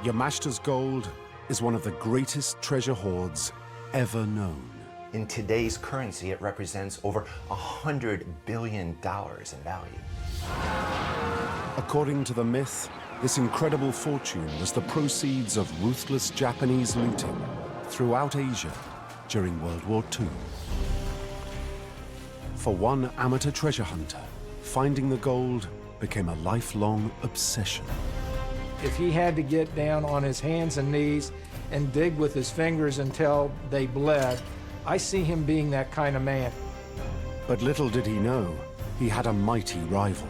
Yamashita's gold is one of the greatest treasure hoards ever known. In today's currency, it represents over $100 billion in value. According to the myth, this incredible fortune was the proceeds of ruthless Japanese looting throughout Asia during World War II. For one amateur treasure hunter, finding the gold became a lifelong obsession. If he had to get down on his hands and knees and dig with his fingers until they bled, I see him being that kind of man. But little did he know, he had a mighty rival,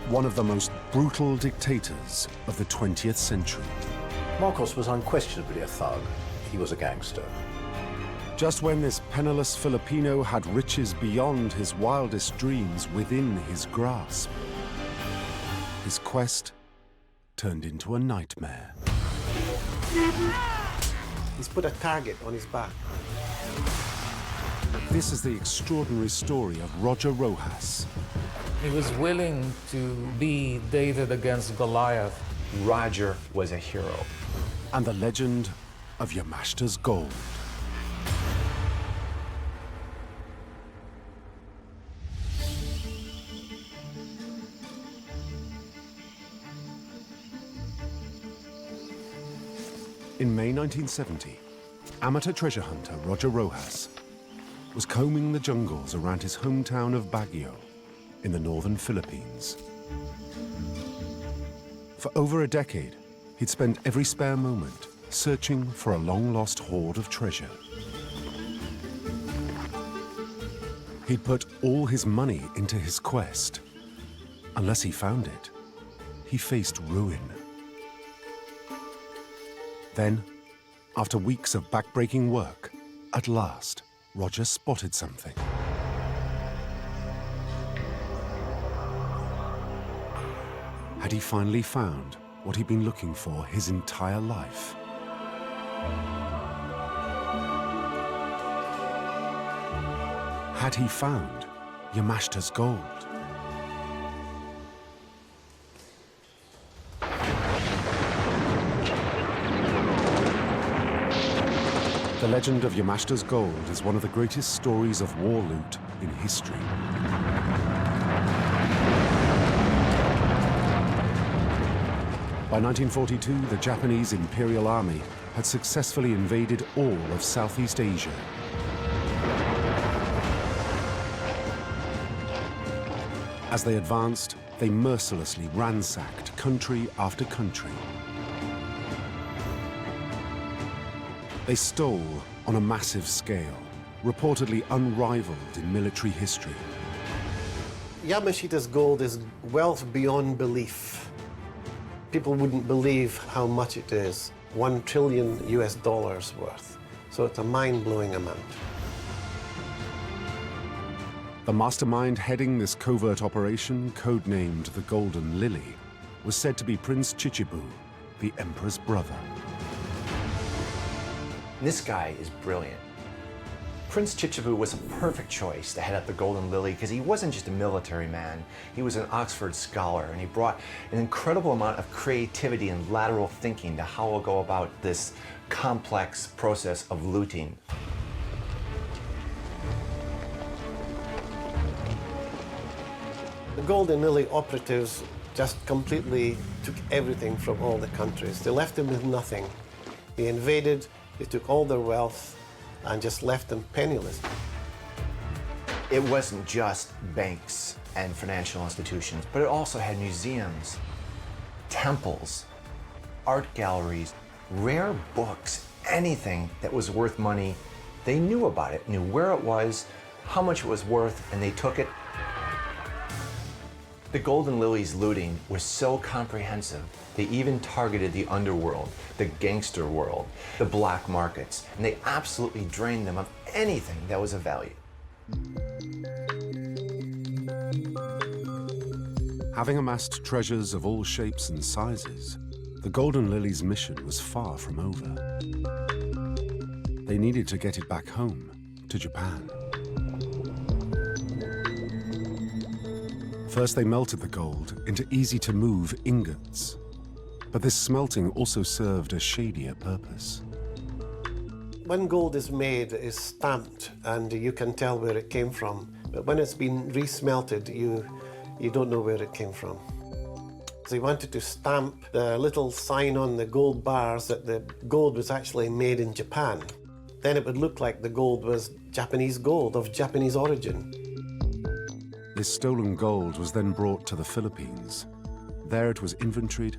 one of the most brutal dictators of the 20th century. Marcos was unquestionably a thug. He was a gangster. Just when this penniless Filipino had riches beyond his wildest dreams within his grasp, his quest turned into a nightmare. He's put a target on his back. This is the extraordinary story of Roger Roxas. He was willing to be David against Goliath. Roger was a hero. And the legend of Yamashita's gold. In May 1970, amateur treasure hunter Roger Roxas was combing the jungles around his hometown of Baguio in the northern Philippines. For over a decade, he'd spent every spare moment searching for a long-lost hoard of treasure. He'd put all his money into his quest. Unless he found it, he faced ruin. Then, after weeks of backbreaking work, at last, Roger spotted something. Had he finally found what he'd been looking for his entire life? Had he found Yamashita's gold? The legend of Yamashita's gold is one of the greatest stories of war loot in history. By 1942, the Japanese Imperial Army had successfully invaded all of Southeast Asia. As they advanced, they mercilessly ransacked country after country. They stole on a massive scale, reportedly unrivaled in military history. Yamashita's gold is wealth beyond belief. People wouldn't believe how much it is. $1 trillion worth. So it's a mind-blowing amount. The mastermind heading this covert operation, codenamed the Golden Lily, was said to be Prince Chichibu, the emperor's brother. This guy is brilliant. Prince Chichibu was a perfect choice to head up the Golden Lily because he wasn't just a military man, he was an Oxford scholar, and he brought an incredible amount of creativity and lateral thinking to how we'll go about this complex process of looting. The Golden Lily operatives just completely took everything from all the countries. They left them with nothing. They invaded, they took all their wealth, and just left them penniless. It wasn't just banks and financial institutions, but it also had museums, temples, art galleries, rare books, anything that was worth money. They knew about it, knew where it was, how much it was worth, and they took it. The Golden Lily's looting was so comprehensive, they even targeted the underworld, the gangster world, the black markets, and they absolutely drained them of anything that was of value. Having amassed treasures of all shapes and sizes, the Golden Lily's mission was far from over. They needed to get it back home, to Japan. First, they melted the gold into easy-to-move ingots. But this smelting also served a shadier purpose. When gold is made, it's stamped, and you can tell where it came from. But when it's been resmelted, you don't know where it came from. So he wanted to stamp the little sign on the gold bars that the gold was actually made in Japan. Then it would look like the gold was Japanese gold of Japanese origin. This stolen gold was then brought to the Philippines. There it was inventoried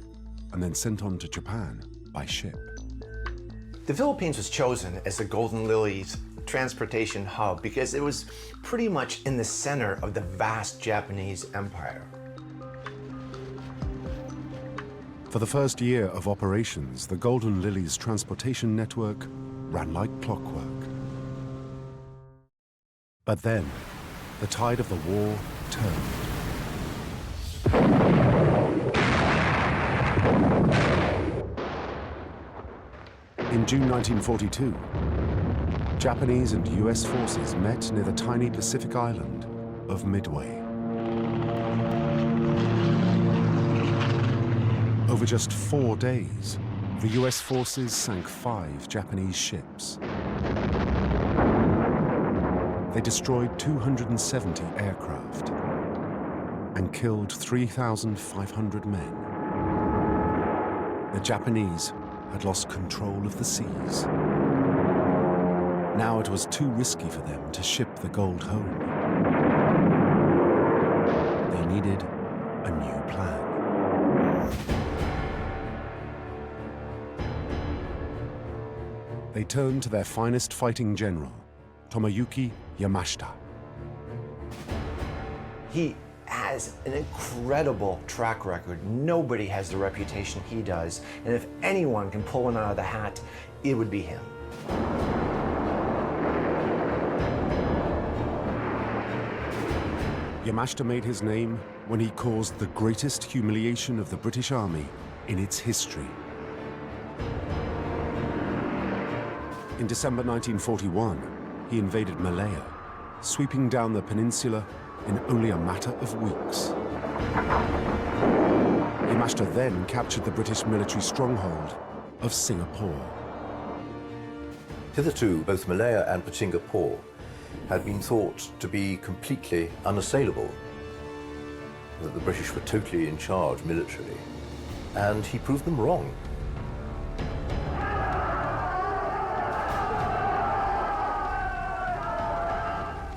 and then sent on to Japan by ship. The Philippines was chosen as the Golden Lily's transportation hub because it was pretty much in the center of the vast Japanese empire. For the first year of operations, the Golden Lily's transportation network ran like clockwork. But then, the tide of the war turned. In June 1942, Japanese and US forces met near the tiny Pacific island of Midway. Over just 4 days, the US forces sank 5 Japanese ships. They destroyed 270 aircraft and killed 3,500 men. The Japanese had lost control of the seas. Now it was too risky for them to ship the gold home. They needed a new plan. They turned to their finest fighting general, Tomoyuki Yamashita. He has an incredible track record. Nobody has the reputation he does. And if anyone can pull one out of the hat, it would be him. Yamashita made his name when he caused the greatest humiliation of the British Army in its history. In December 1941, he invaded Malaya, sweeping down the peninsula in only a matter of weeks. Yamashita then captured the British military stronghold of Singapore. Hitherto, both Malaya and Singapore had been thought to be completely unassailable, that the British were totally in charge militarily, and he proved them wrong.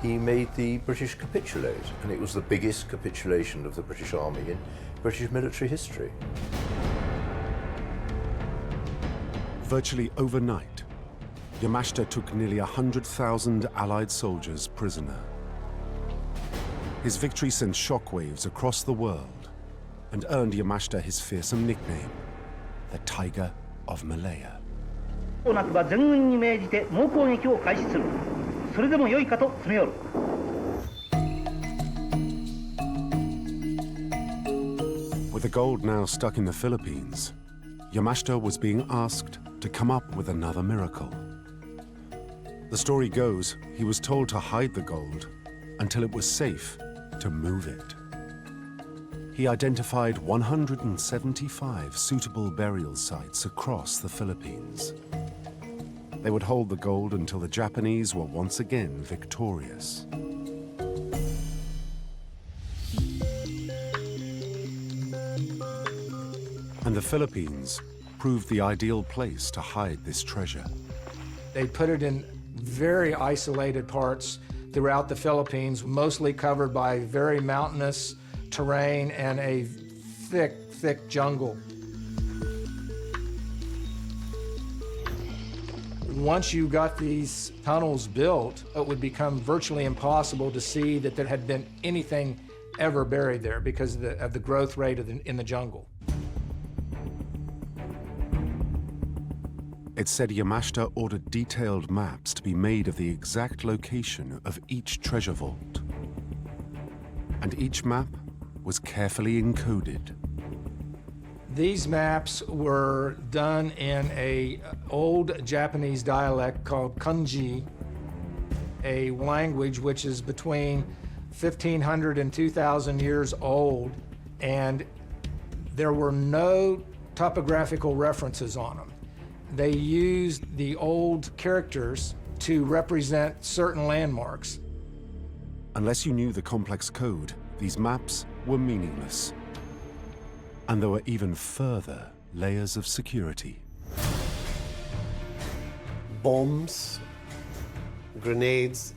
He made the British capitulate, and it was the biggest capitulation of the British Army in British military history. Virtually overnight, Yamashita took nearly 100,000 Allied soldiers prisoner. His victory sent shockwaves across the world and earned Yamashita his fearsome nickname, the Tiger of Malaya. With the gold now stuck in the Philippines, Yamashita was being asked to come up with another miracle. The story goes, he was told to hide the gold until it was safe to move it. He identified 175 suitable burial sites across the Philippines. They would hold the gold until the Japanese were once again victorious. And the Philippines proved the ideal place to hide this treasure. They put it in very isolated parts throughout the Philippines, mostly covered by very mountainous terrain and a thick jungle. Once you got these tunnels built, it would become virtually impossible to see that there had been anything ever buried there because of the growth rate in the jungle. It said Yamashita ordered detailed maps to be made of the exact location of each treasure vault. And each map was carefully encoded. These maps were done in an old Japanese dialect called kanji, a language which is between 1,500 and 2,000 years old, and there were no topographical references on them. They used the old characters to represent certain landmarks. Unless you knew the complex code, these maps were meaningless. And there were even further layers of security. Bombs, grenades,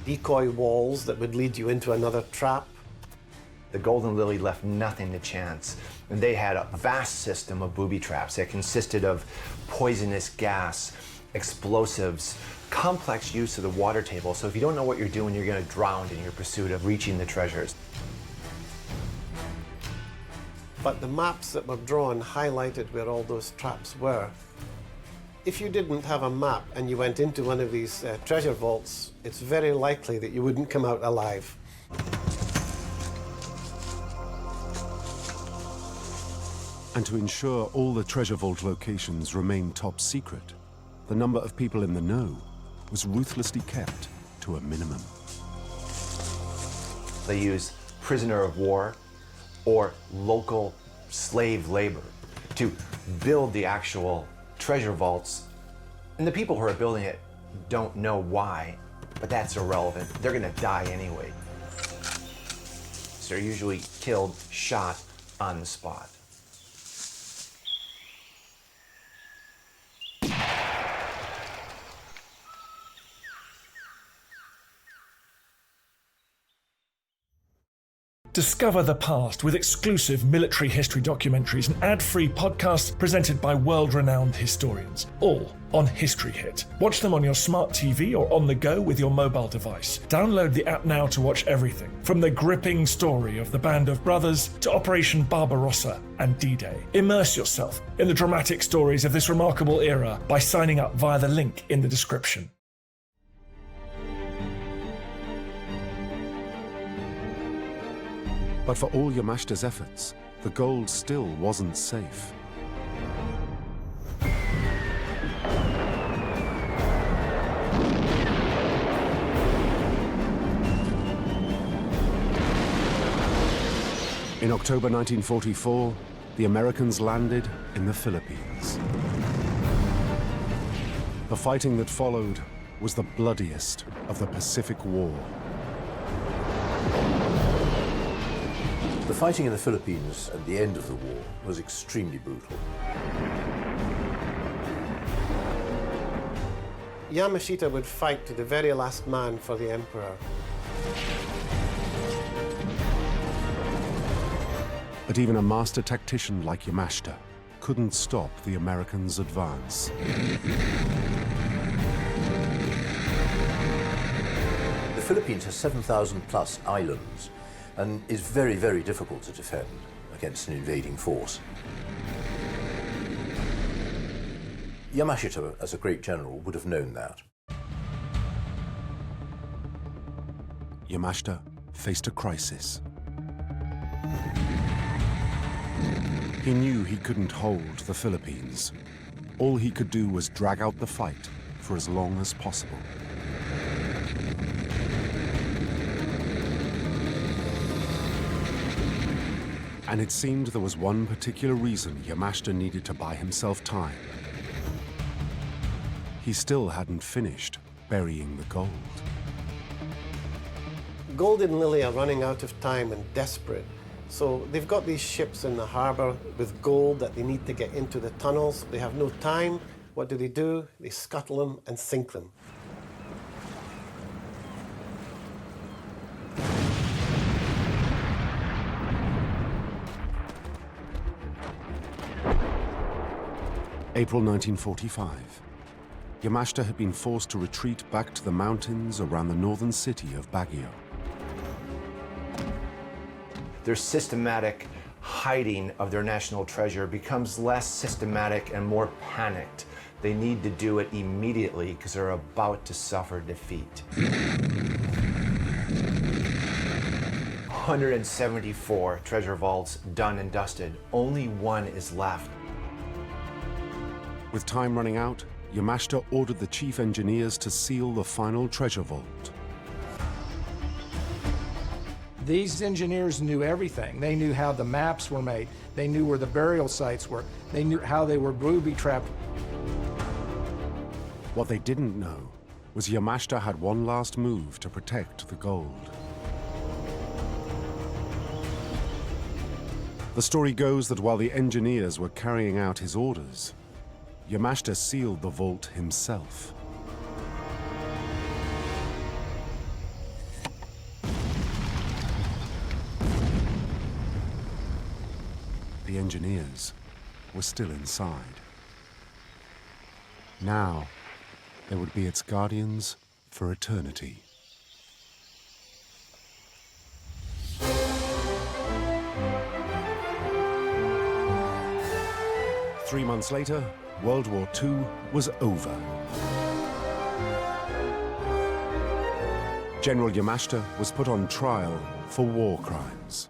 decoy walls that would lead you into another trap. The Golden Lily left nothing to chance. And they had a vast system of booby traps that consisted of poisonous gas, explosives, complex use of the water table. So if you don't know what you're doing, you're going to drown in your pursuit of reaching the treasures. But the maps that were drawn highlighted where all those traps were. If you didn't have a map and you went into one of these treasure vaults, it's very likely that you wouldn't come out alive. And to ensure all the treasure vault locations remained top secret, the number of people in the know was ruthlessly kept to a minimum. They use prisoner of war or local slave labor to build the actual treasure vaults. And the people who are building it don't know why, but that's irrelevant. They're gonna die anyway. So they're usually killed, shot on the spot. Discover the past with exclusive military history documentaries and ad-free podcasts presented by world-renowned historians, all on History Hit. Watch them on your smart TV or on the go with your mobile device. Download the app now to watch everything, from the gripping story of the Band of Brothers to Operation Barbarossa and D-Day. Immerse yourself in the dramatic stories of this remarkable era by signing up via the link in the description. But for all Yamashita's efforts, the gold still wasn't safe. In October 1944, the Americans landed in the Philippines. The fighting that followed was the bloodiest of the Pacific War. The fighting in the Philippines at the end of the war was extremely brutal. Yamashita would fight to the very last man for the emperor. But even a master tactician like Yamashita couldn't stop the Americans' advance. The Philippines has 7,000 plus islands and is very, very difficult to defend against an invading force. Yamashita, as a great general, would have known that. Yamashita faced a crisis. He knew he couldn't hold the Philippines. All he could do was drag out the fight for as long as possible. And it seemed there was one particular reason Yamashita needed to buy himself time. He still hadn't finished burying the gold. Golden Lily are running out of time and desperate. So they've got these ships in the harbor with gold that they need to get into the tunnels. They have no time. What do? They scuttle them and sink them. April 1945. Yamashita had been forced to retreat back to the mountains around the northern city of Baguio. Their systematic hiding of their national treasure becomes less systematic and more panicked. They need to do it immediately because they're about to suffer defeat. 174 treasure vaults done and dusted. Only one is left. With time running out, Yamashita ordered the chief engineers to seal the final treasure vault. These engineers knew everything. They knew how the maps were made. They knew where the burial sites were. They knew how they were booby-trapped. What they didn't know was Yamashita had one last move to protect the gold. The story goes that while the engineers were carrying out his orders, Yamashita sealed the vault himself. The engineers were still inside. Now, they would be its guardians for eternity. Three months later, World War II was over. General Yamashita was put on trial for war crimes.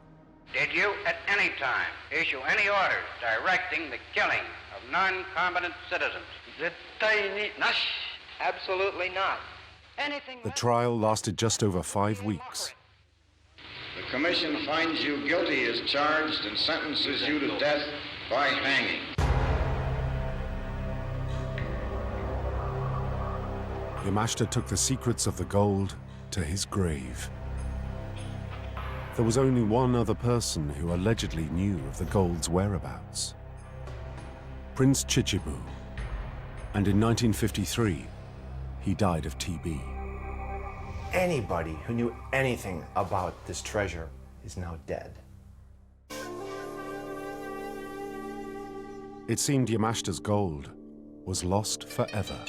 Did you at any time issue any orders directing the killing of non-combatant citizens? Absolutely not. Anything. The trial lasted just over 5 weeks. The commission finds you guilty as charged and sentences you to death by hanging. Yamashita took the secrets of the gold to his grave. There was only one other person who allegedly knew of the gold's whereabouts: Prince Chichibu. And in 1953, he died of TB. Anybody who knew anything about this treasure is now dead. It seemed Yamashita's gold was lost forever.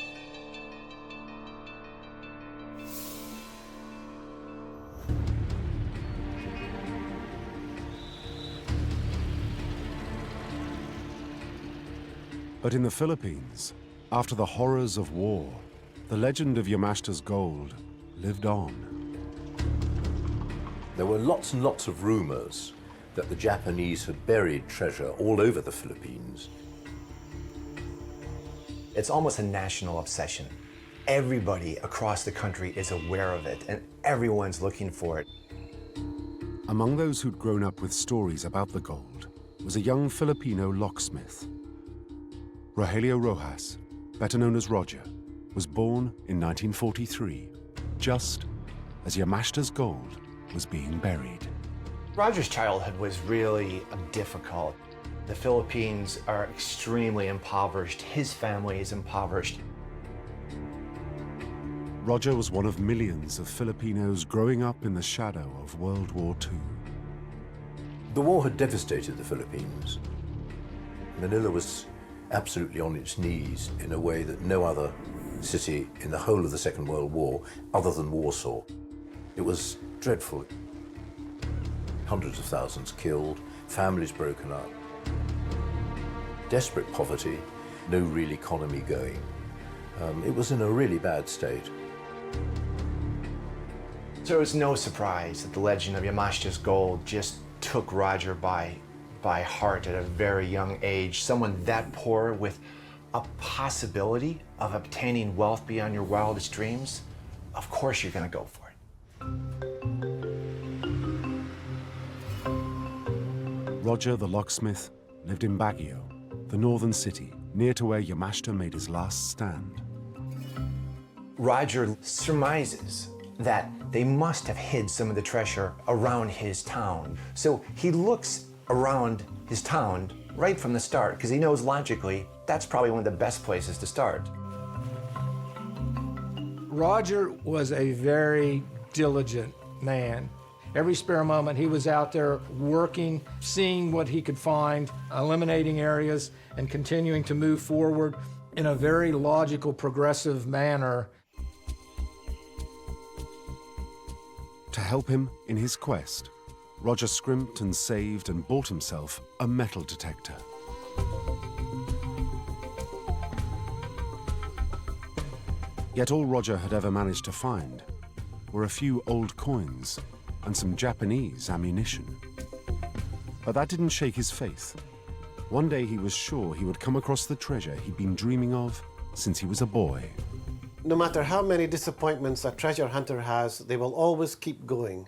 But in the Philippines, after the horrors of war, the legend of Yamashita's gold lived on. There were lots and lots of rumors that the Japanese had buried treasure all over the Philippines. It's almost a national obsession. Everybody across the country is aware of it, and everyone's looking for it. Among those who'd grown up with stories about the gold was a young Filipino locksmith. Rogelio Rojas, better known as Roger, was born in 1943, just as Yamashita's gold was being buried. Roger's childhood was really difficult. The Philippines are extremely impoverished. His family is impoverished. Roger was one of millions of Filipinos growing up in the shadow of World War II. The war had devastated the Philippines. Manila was absolutely on its knees in a way that no other city in the whole of the Second World War, other than Warsaw. It was dreadful. Hundreds of thousands killed, families broken up, desperate poverty, no real economy going. It was in a really bad state. So it was no surprise that the legend of Yamashita's gold just took Roger by heart at a very young age. Someone that poor with a possibility of obtaining wealth beyond your wildest dreams, of course you're going to go for it. Roger the locksmith lived in Baguio, the northern city, near to where Yamashita made his last stand. Roger surmises that they must have hid some of the treasure around his town. So he looks around his town right from the start, because he knows logically that's probably one of the best places to start. Roger was a very diligent man. Every spare moment he was out there working, seeing what he could find, eliminating areas, and continuing to move forward in a very logical, progressive manner. To help him in his quest, Roger scrimped and saved and bought himself a metal detector. Yet all Roger had ever managed to find were a few old coins and some Japanese ammunition. But that didn't shake his faith. One day he was sure he would come across the treasure he'd been dreaming of since he was a boy. No matter how many disappointments a treasure hunter has, they will always keep going.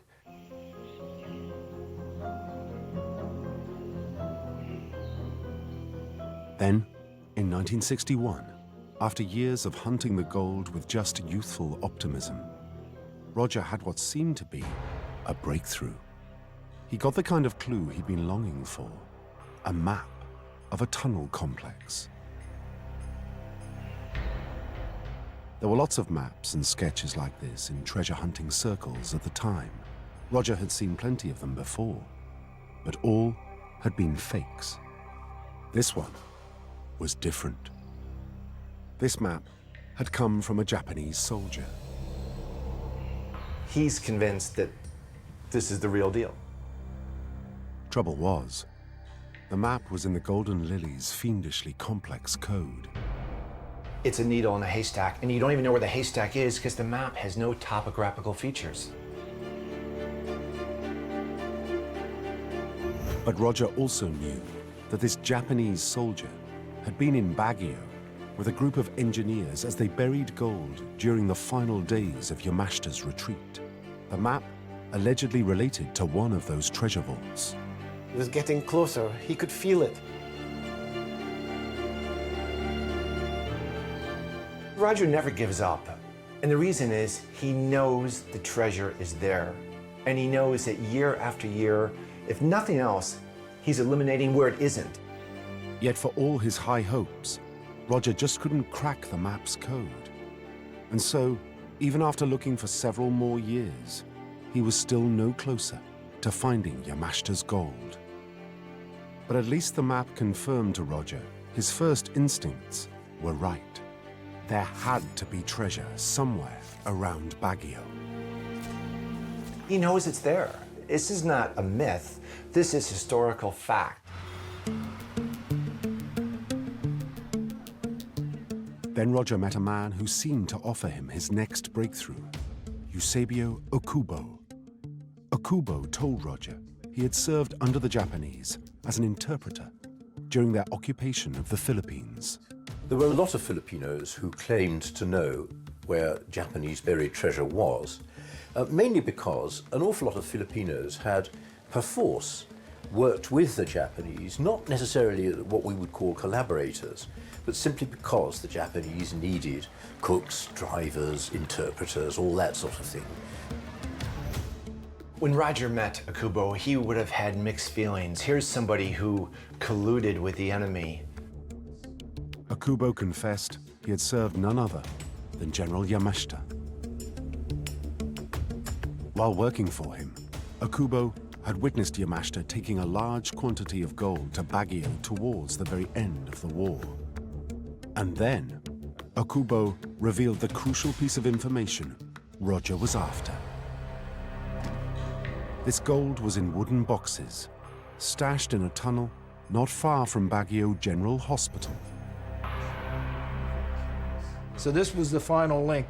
Then, in 1961, after years of hunting the gold with just youthful optimism, Roger had what seemed to be a breakthrough. He got the kind of clue he'd been longing for, a map of a tunnel complex. There were lots of maps and sketches like this in treasure hunting circles at the time. Roger had seen plenty of them before, but all had been fakes. This one was different. This map had come from a Japanese soldier. He's convinced that this is the real deal. Trouble was, the map was in the Golden Lily's fiendishly complex code. It's a needle in a haystack, and you don't even know where the haystack is because the map has no topographical features. But Roger also knew that this Japanese soldier had been in Baguio with a group of engineers as they buried gold during the final days of Yamashita's retreat. The map allegedly related to one of those treasure vaults. It was getting closer. He could feel it. Roger never gives up. And the reason is he knows the treasure is there. And he knows that year after year, if nothing else, he's eliminating where it isn't. Yet for all his high hopes, Roger just couldn't crack the map's code. And so, even after looking for several more years, he was still no closer to finding Yamashita's gold. But at least the map confirmed to Roger his first instincts were right. There had to be treasure somewhere around Baguio. He knows it's there. This is not a myth. This is historical fact. Then Roger met a man who seemed to offer him his next breakthrough, Eusebio Okubo. Okubo told Roger he had served under the Japanese as an interpreter during their occupation of the Philippines. There were a lot of Filipinos who claimed to know where Japanese buried treasure was, mainly because an awful lot of Filipinos had, perforce, worked with the Japanese, not necessarily what we would call collaborators, but simply because the Japanese needed cooks, drivers, interpreters, all that sort of thing. When Roger met Okubo, he would have had mixed feelings. Here's somebody who colluded with the enemy. Okubo confessed he had served none other than General Yamashita. While working for him, Okubo had witnessed Yamashita taking a large quantity of gold to Baguio towards the very end of the war. And then, Okubo revealed the crucial piece of information Roger was after. This gold was in wooden boxes, stashed in a tunnel not far from Baguio General Hospital. So this was the final link.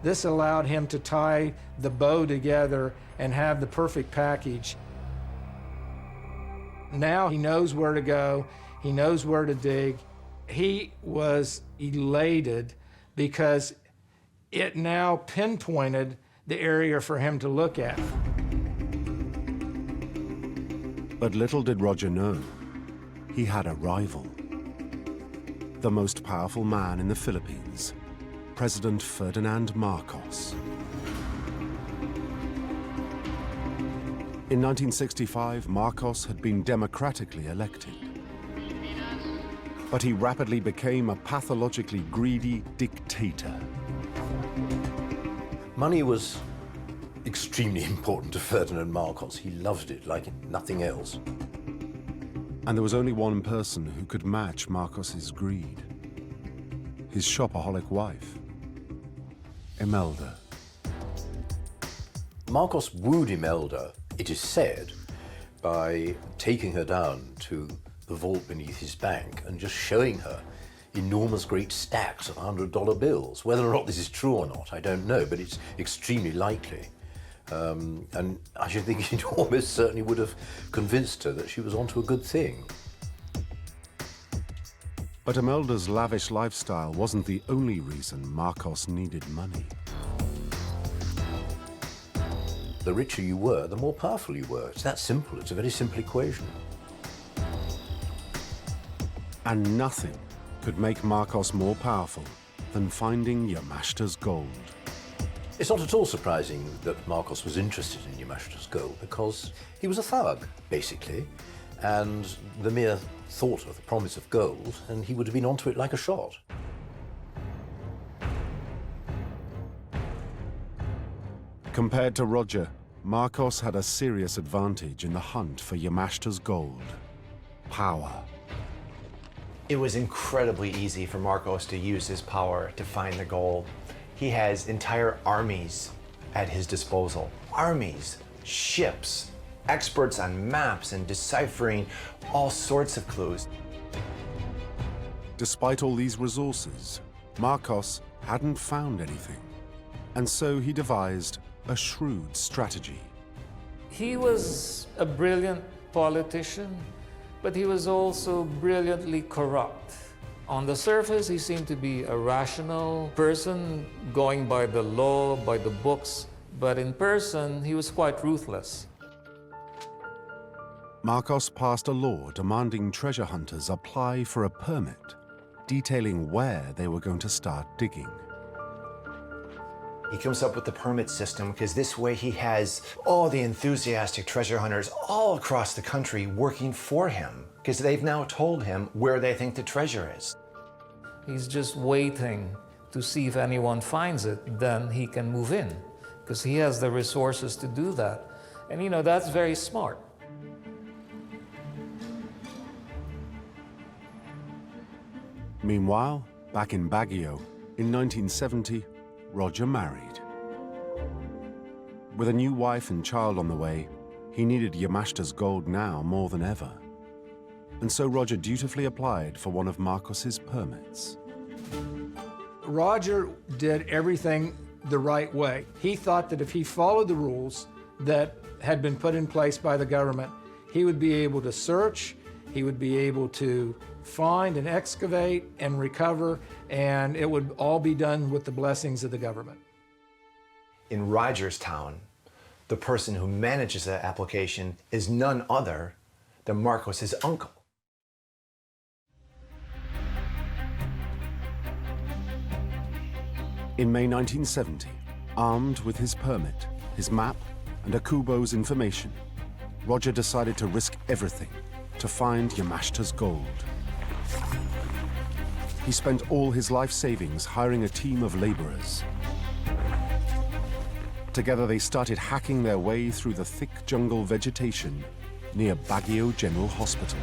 This allowed him to tie the bow together and have the perfect package. Now he knows where to go, he knows where to dig. He was elated because it now pinpointed the area for him to look at. But little did Roger know, he had a rival. The most powerful man in the Philippines, President Ferdinand Marcos. In 1965, Marcos had been democratically elected. But he rapidly became a pathologically greedy dictator. Money was extremely important to Ferdinand Marcos. He loved it like nothing else. And there was only one person who could match Marcos's greed. His shopaholic wife, Imelda. Marcos wooed Imelda, it is said, by taking her down to the vault beneath his bank and just showing her enormous great stacks of $100 bills. Whether or not this is true or not, I don't know, but it's extremely likely. And I should think it almost certainly would have convinced her that she was onto a good thing. But Imelda's lavish lifestyle wasn't the only reason Marcos needed money. The richer you were, the more powerful you were. It's that simple. It's a very simple equation. And nothing could make Marcos more powerful than finding Yamashita's gold. It's not at all surprising that Marcos was interested in Yamashita's gold, because he was a thug, basically, and the mere thought of the promise of gold, and he would have been onto it like a shot. Compared to Roger, Marcos had a serious advantage in the hunt for Yamashita's gold: power. It was incredibly easy for Marcos to use his power to find the gold. He has entire armies at his disposal. Armies, ships, experts on maps and deciphering all sorts of clues. Despite all these resources, Marcos hadn't found anything, and so he devised a shrewd strategy. He was a brilliant politician, but he was also brilliantly corrupt. On the surface, he seemed to be a rational person, going by the law, by the books, but in person, he was quite ruthless. Marcos passed a law demanding treasure hunters apply for a permit, detailing where they were going to start digging. He comes up with the permit system because this way he has all the enthusiastic treasure hunters all across the country working for him, because they've now told him where they think the treasure is. He's just waiting to see if anyone finds it, then he can move in, because he has the resources to do that. And you know, that's very smart. Meanwhile, back in Baguio, in 1970, Roger married. With a new wife and child on the way, he needed Yamashita's gold now more than ever. And so Roger dutifully applied for one of Marcos's permits. Roger did everything the right way. He thought that if he followed the rules that had been put in place by the government, he would be able to search, he would be able to find and excavate and recover, and it would all be done with the blessings of the government. In Roger's town, the person who manages that application is none other than Marcos' uncle. In May 1970, armed with his permit, his map, and Akubo's information, Roger decided to risk everything to find Yamashita's gold. He spent all his life savings hiring a team of laborers. Together they started hacking their way through the thick jungle vegetation near Baguio General Hospital.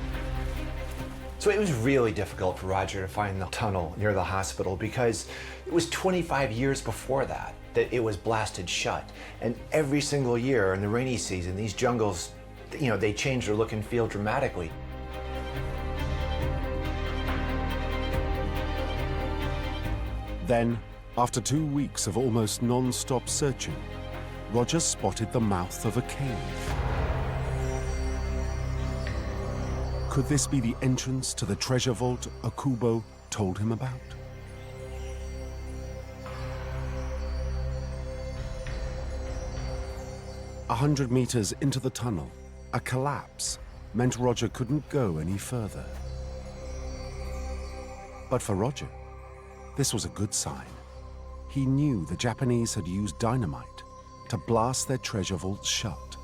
So it was really difficult for Roger to find the tunnel near the hospital because it was 25 years before that it was blasted shut. And every single year in the rainy season, these jungles, you know, they change their look and feel dramatically. Then, after 2 weeks of almost non-stop searching, Roger spotted the mouth of a cave. Could this be the entrance to the treasure vault Akubo told him about? A 100 meters into the tunnel, a collapse meant Roger couldn't go any further. But for Roger, this was a good sign. He knew the Japanese had used dynamite to blast their treasure vaults shut.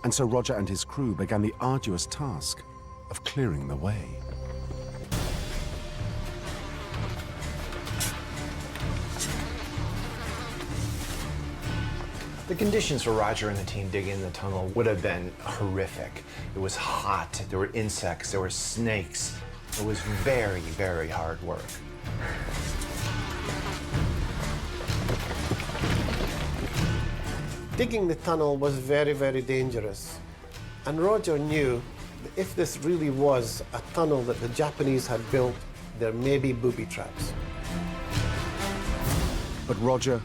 And so Roger and his crew began the arduous task of clearing the way. The conditions for Roger and the team digging in the tunnel would have been horrific. It was hot, there were insects, there were snakes. It was very, very hard work. Digging the tunnel was very, very dangerous. And Roger knew that if this really was a tunnel that the Japanese had built, there may be booby traps. But Roger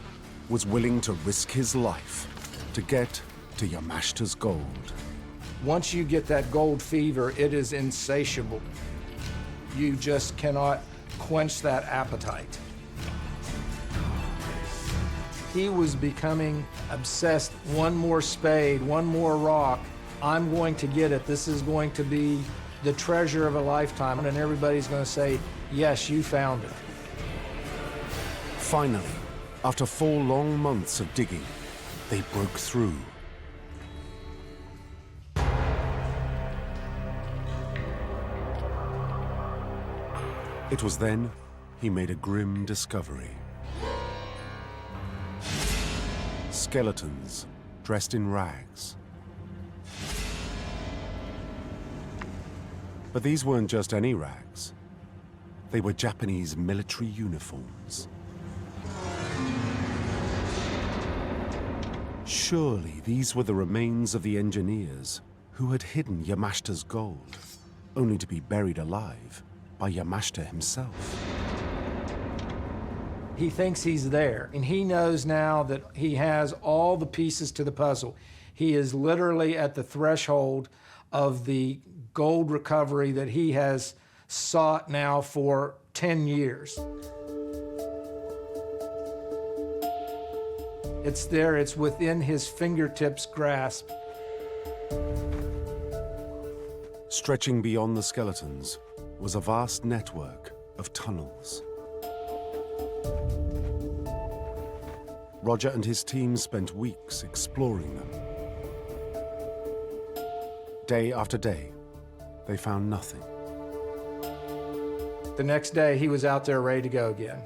was willing to risk his life to get to Yamashita's gold. Once you get that gold fever, it is insatiable. You just cannot quench that appetite. He was becoming obsessed. One more spade, one more rock. I'm going to get it. This is going to be the treasure of a lifetime, and everybody's going to say, yes, you found it. Finally, after 4 long months of digging, they broke through. It was then he made a grim discovery. Skeletons dressed in rags. But these weren't just any rags. They were Japanese military uniforms. Surely these were the remains of the engineers who had hidden Yamashita's gold, only to be buried alive by Yamashita himself. He thinks he's there, and he knows now that he has all the pieces to the puzzle. He is literally at the threshold of the gold recovery that he has sought now for 10 years. It's there, it's within his fingertips' grasp. Stretching beyond the skeletons was a vast network of tunnels. Roger and his team spent weeks exploring them. Day after day, they found nothing. The next day, he was out there ready to go again.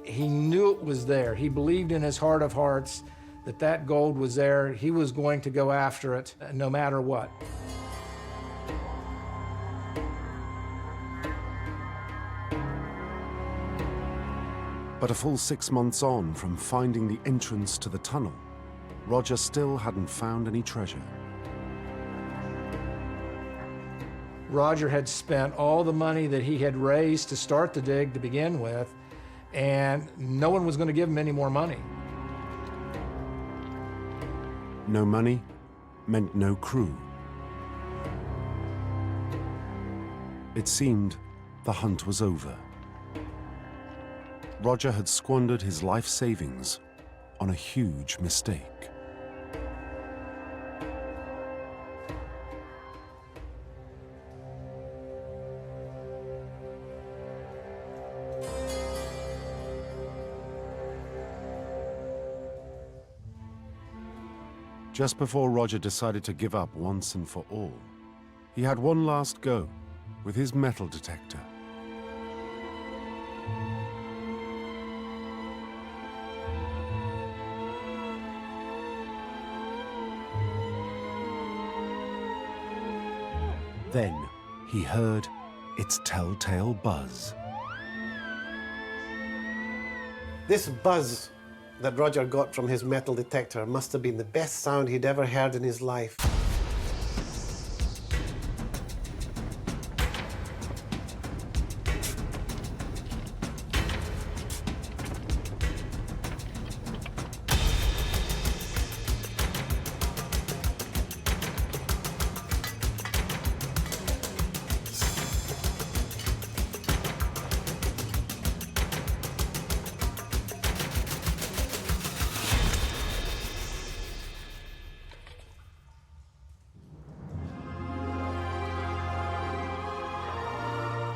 He knew it was there. He believed in his heart of hearts that that gold was there. He was going to go after it, no matter what. But a full 6 months on from finding the entrance to the tunnel, Roger still hadn't found any treasure. Roger had spent all the money that he had raised to start the dig to begin with, and no one was going to give him any more money. No money meant no crew. It seemed the hunt was over. Roger had squandered his life savings on a huge mistake. Just before Roger decided to give up once and for all, he had one last go with his metal detector. Then he heard its telltale buzz. This buzz that Roger got from his metal detector must have been the best sound he'd ever heard in his life.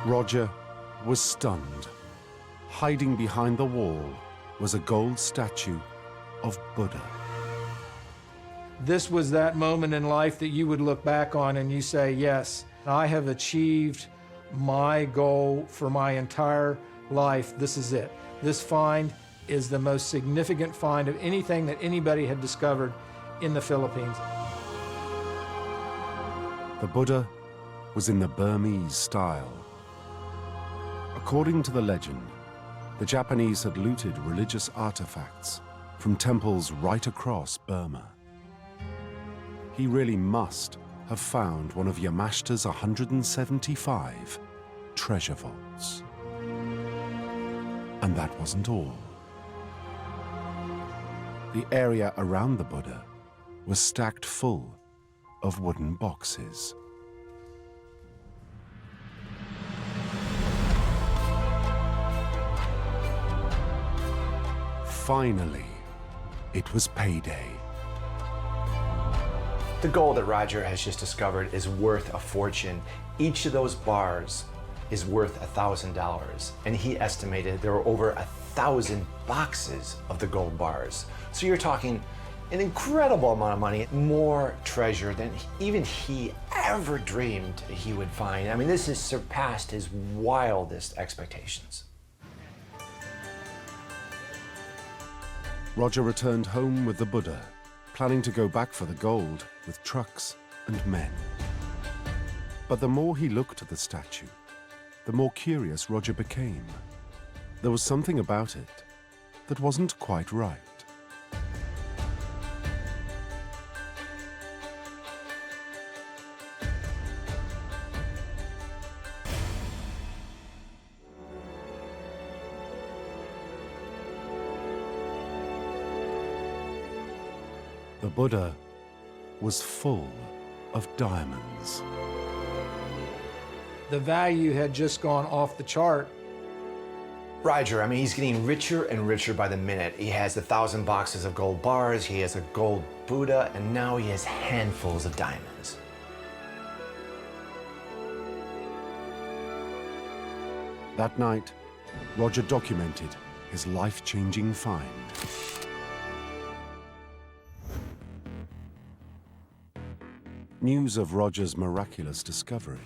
Roger was stunned. Hiding behind the wall was a gold statue of Buddha. This was that moment in life that you would look back on and you say, yes, I have achieved my goal for my entire life. This is it. This find is the most significant find of anything that anybody had discovered in the Philippines. The Buddha was in the Burmese style. According to the legend, the Japanese had looted religious artifacts from temples right across Burma. He really must have found one of Yamashita's 175 treasure vaults. And that wasn't all. The area around the Buddha was stacked full of wooden boxes. Finally, it was payday. The gold that Roger has just discovered is worth a fortune. Each of those bars is worth $1,000, and he estimated there were over 1,000 boxes of the gold bars. So you're talking an incredible amount of money, more treasure than even he ever dreamed he would find. I mean, this has surpassed his wildest expectations. Roger returned home with the Buddha, planning to go back for the gold with trucks and men. But the more he looked at the statue, the more curious Roger became. There was something about it that wasn't quite right. The Buddha was full of diamonds. The value had just gone off the chart. Roger, I mean, he's getting richer and richer by the minute. He has 1,000 boxes of gold bars, he has a gold Buddha, and now he has handfuls of diamonds. That night, Roger documented his life-changing find. News of Roger's miraculous discovery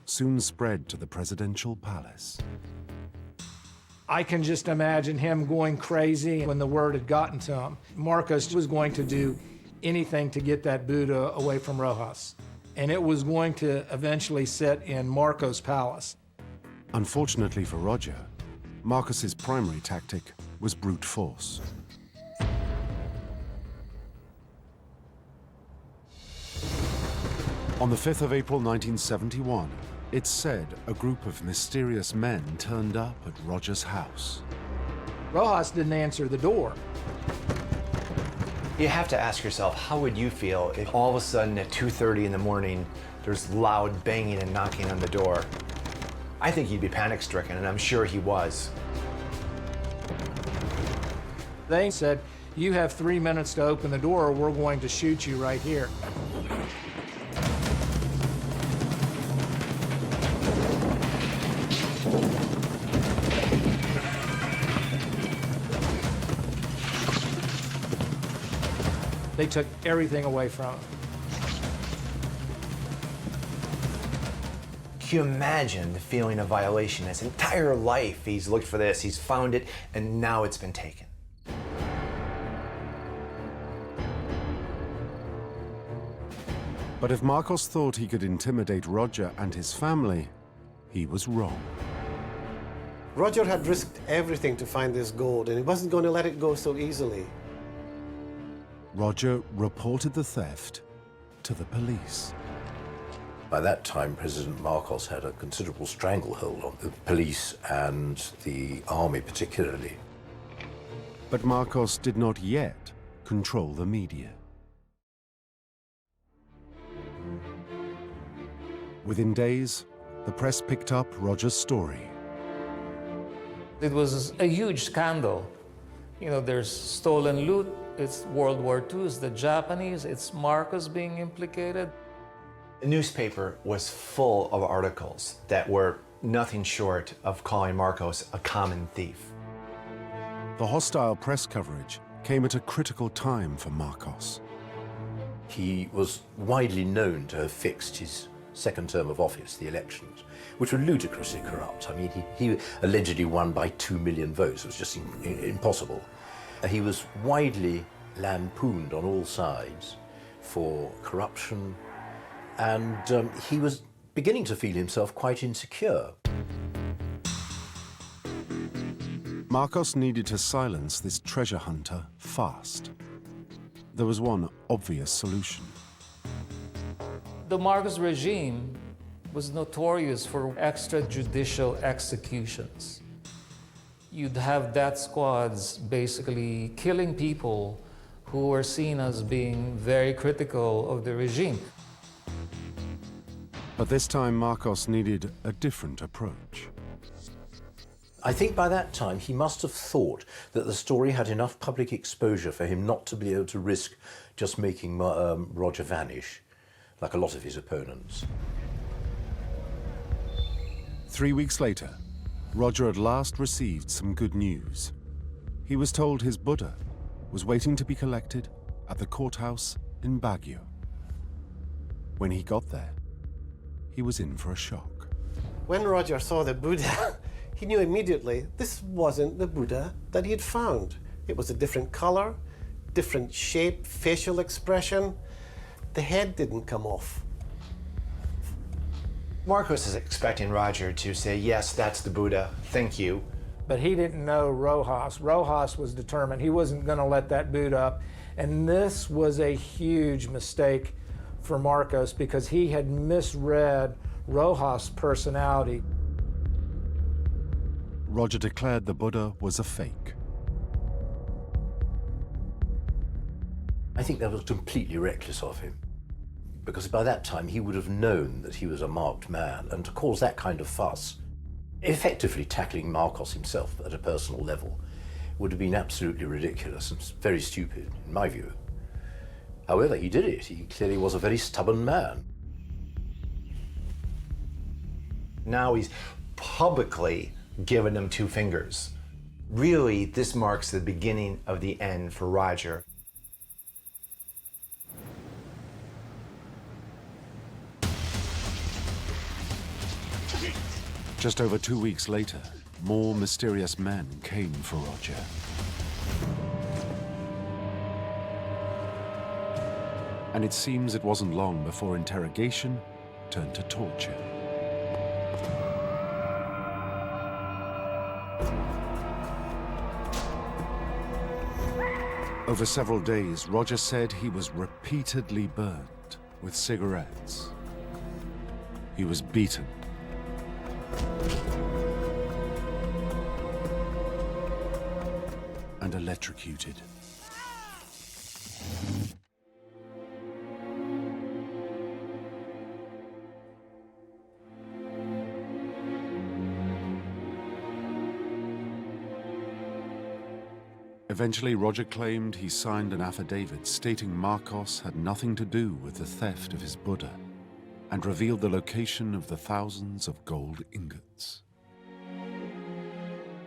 soon spread to the presidential palace. I can just imagine him going crazy when the word had gotten to him. Marcos was going to do anything to get that Buddha away from Rojas, and it was going to eventually sit in Marcos' palace. Unfortunately for Roger, Marcos's primary tactic was brute force. On the 5th of April 1971, it's said a group of mysterious men turned up at Roger's house. Rojas didn't answer the door. You have to ask yourself, how would you feel if all of a sudden at 2:30 in the morning, there's loud banging and knocking on the door? I think he'd be panic-stricken, and I'm sure he was. They said, "You have 3 minutes to open the door or we're going to shoot you right here." They took everything away from him. Can you imagine the feeling of violation? His entire life, he's looked for this, he's found it, and now it's been taken. But if Marcos thought he could intimidate Roger and his family, he was wrong. Roger had risked everything to find this gold, and he wasn't going to let it go so easily. Roger reported the theft to the police. By that time, President Marcos had a considerable stranglehold on the police and the army particularly. But Marcos did not yet control the media. Within days, the press picked up Roger's story. It was a huge scandal. You know, there's stolen loot, it's World War II, it's the Japanese, it's Marcos being implicated. The newspaper was full of articles that were nothing short of calling Marcos a common thief. The hostile press coverage came at a critical time for Marcos. He was widely known to have fixed his second term of office, the elections, which were ludicrously corrupt. I mean, he allegedly won by 2 million votes. It was just impossible. He was widely lampooned on all sides for corruption, and he was beginning to feel himself quite insecure. Marcos needed to silence this treasure hunter fast. There was one obvious solution. The Marcos regime was notorious for extrajudicial executions. You'd have death squads basically killing people who were seen as being very critical of the regime. But this time Marcos needed a different approach. I think by that time he must have thought that the story had enough public exposure for him not to be able to risk just making Roger vanish, like a lot of his opponents. 3 weeks later, Roger at last received some good news. He was told his Buddha was waiting to be collected at the courthouse in Baguio. When he got there, he was in for a shock. When Roger saw the Buddha, he knew immediately this wasn't the Buddha that he'd found. It was a different color, different shape, facial expression. The head didn't come off. Marcos is expecting Roger to say, yes, that's the Buddha, thank you. But he didn't know Rojas. Rojas was determined he wasn't going to let that boot up. And this was a huge mistake for Marcos because he had misread Rojas' personality. Roger declared the Buddha was a fake. I think that was completely reckless of him, because by that time he would have known that he was a marked man, and to cause that kind of fuss, effectively tackling Marcos himself at a personal level, would have been absolutely ridiculous and very stupid, in my view. However, he did it. He clearly was a very stubborn man. Now he's publicly given him 2 fingers. Really, this marks the beginning of the end for Roger. Just over 2 weeks later, more mysterious men came for Roger. And it seems it wasn't long before interrogation turned to torture. Over several days, Roger said he was repeatedly burned with cigarettes. He was beaten. And electrocuted. Eventually, Roger claimed he signed an affidavit stating Marcos had nothing to do with the theft of his Buddha, and revealed the location of the thousands of gold ingots.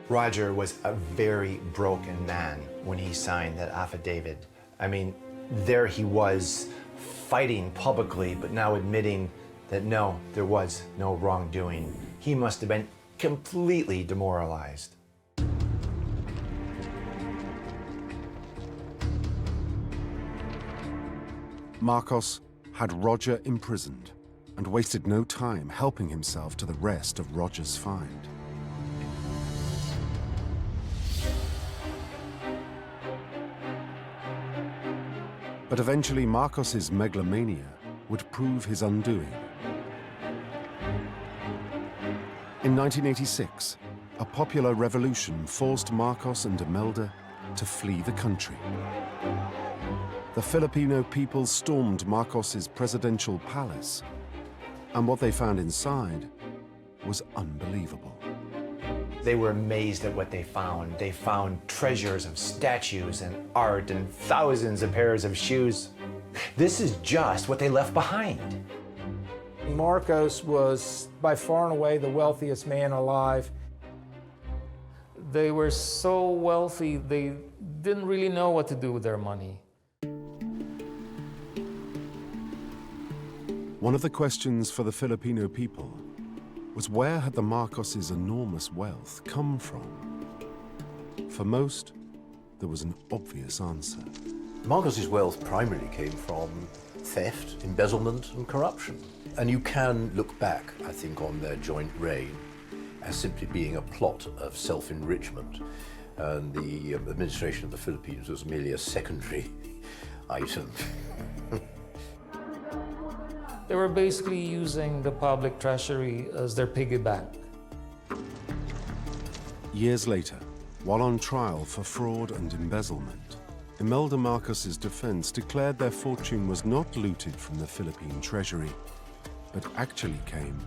Roger was a very broken man when he signed that affidavit. I mean, there he was fighting publicly, but now admitting that no, there was no wrongdoing. He must have been completely demoralized. Marcos had Roger imprisoned and wasted no time helping himself to the rest of Roger's find. But eventually Marcos's megalomania would prove his undoing. In 1986, a popular revolution forced Marcos and Imelda to flee the country. The Filipino people stormed Marcos's presidential palace, and what they found inside was unbelievable. They were amazed at what they found. They found treasures of statues and art and thousands of pairs of shoes. This is just what they left behind. Marcos was by far and away the wealthiest man alive. They were so wealthy, they didn't really know what to do with their money. One of the questions for the Filipino people was where had the Marcoses' enormous wealth come from? For most, there was an obvious answer. Marcos's wealth primarily came from theft, embezzlement, and corruption. And you can look back, I think, on their joint reign as simply being a plot of self-enrichment. And the administration of the Philippines was merely a secondary item. They were basically using the public treasury as their piggy bank. Years later, while on trial for fraud and embezzlement, Imelda Marcos's defense declared their fortune was not looted from the Philippine treasury, but actually came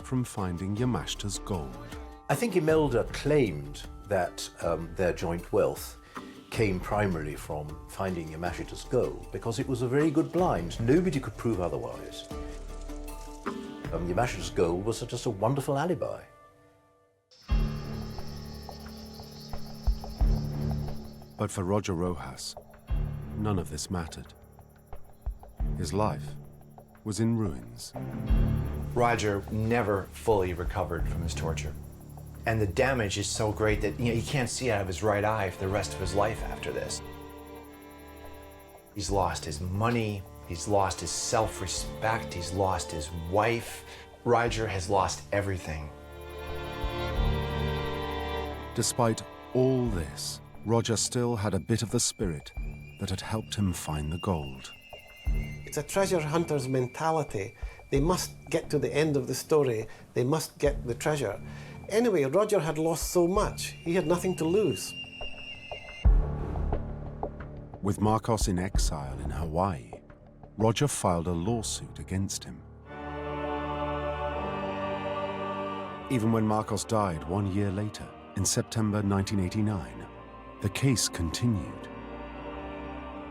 from finding Yamashita's gold. I think Imelda claimed that their joint wealth came primarily from finding Yamashita's gold, because it was a very good blind. Nobody could prove otherwise. Yamashita's gold was just a wonderful alibi. But for Roger Roxas, none of this mattered. His life was in ruins. Roger never fully recovered from his torture. And the damage is so great that he can't see out of his right eye for the rest of his life after this. He's lost his money, he's lost his self-respect, he's lost his wife. Roger has lost everything. Despite all this, Roger still had a bit of the spirit that had helped him find the gold. It's a treasure hunter's mentality. They must get to the end of the story. They must get the treasure. Anyway, Roger had lost so much. He had nothing to lose. With Marcos in exile in Hawaii, Roger filed a lawsuit against him. Even when Marcos died 1 year later, in September 1989, the case continued.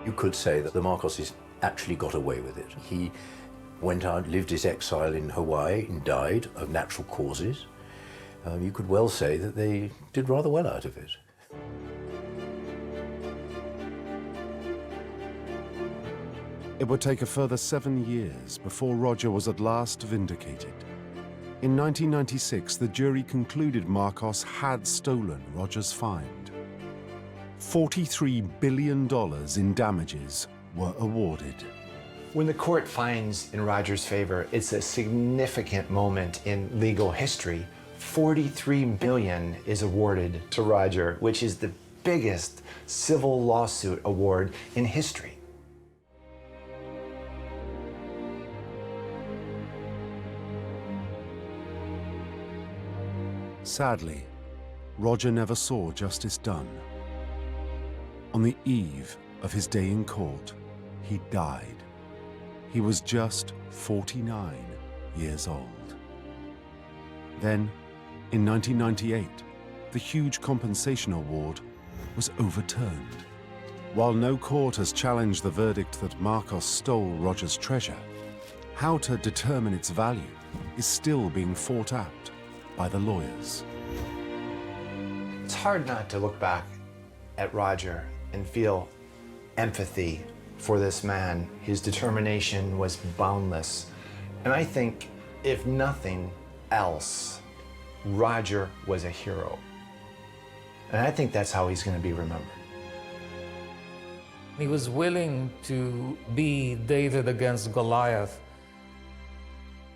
You could say that the Marcoses actually got away with it. He went out, lived his exile in Hawaii, and died of natural causes. You could well say that they did rather well out of it. It would take a further 7 years before Roger was at last vindicated. In 1996, the jury concluded Marcos had stolen Roger's find. $43 billion in damages were awarded. When the court finds in Roger's favor, it's a significant moment in legal history. $43 billion is awarded to Roger, which is the biggest civil lawsuit award in history. Sadly, Roger never saw justice done. On the eve of his day in court, he died. He was just 49 years old. Then, in 1998, the huge compensation award was overturned. While no court has challenged the verdict that Marcos stole Roger's treasure, how to determine its value is still being fought out by the lawyers. It's hard not to look back at Roger and feel empathy for this man. His determination was boundless. And I think, if nothing else, Roger was a hero. And I think that's how he's going to be remembered. He was willing to be David against Goliath.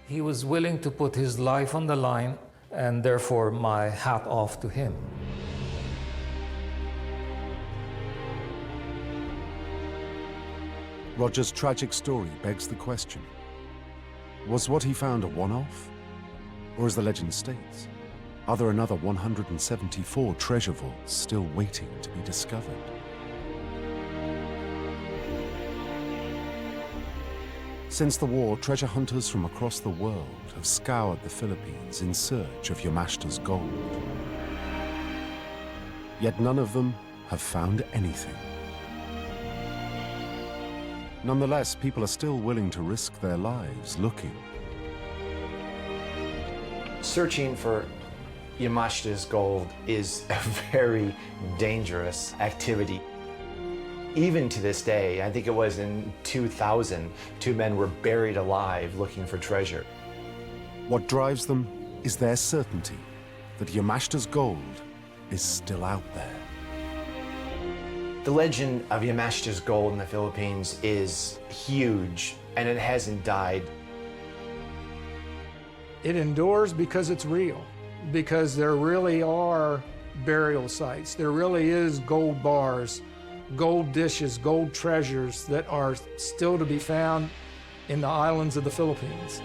He was willing to put his life on the line, and therefore my hat off to him. Roger's tragic story begs the question, was what he found a one-off? Or as the legend states, are there another 174 treasure vaults still waiting to be discovered? Since the war, treasure hunters from across the world have scoured the Philippines in search of Yamashita's gold. Yet none of them have found anything. Nonetheless, people are still willing to risk their lives looking. Searching for Yamashita's gold is a very dangerous activity. Even to this day, I think it was in 2000, 2 men were buried alive looking for treasure. What drives them is their certainty that Yamashita's gold is still out there. The legend of Yamashita's gold in the Philippines is huge, and it hasn't died. It endures because it's real, because there really are burial sites. There really is gold bars, gold dishes, gold treasures that are still to be found in the islands of the Philippines.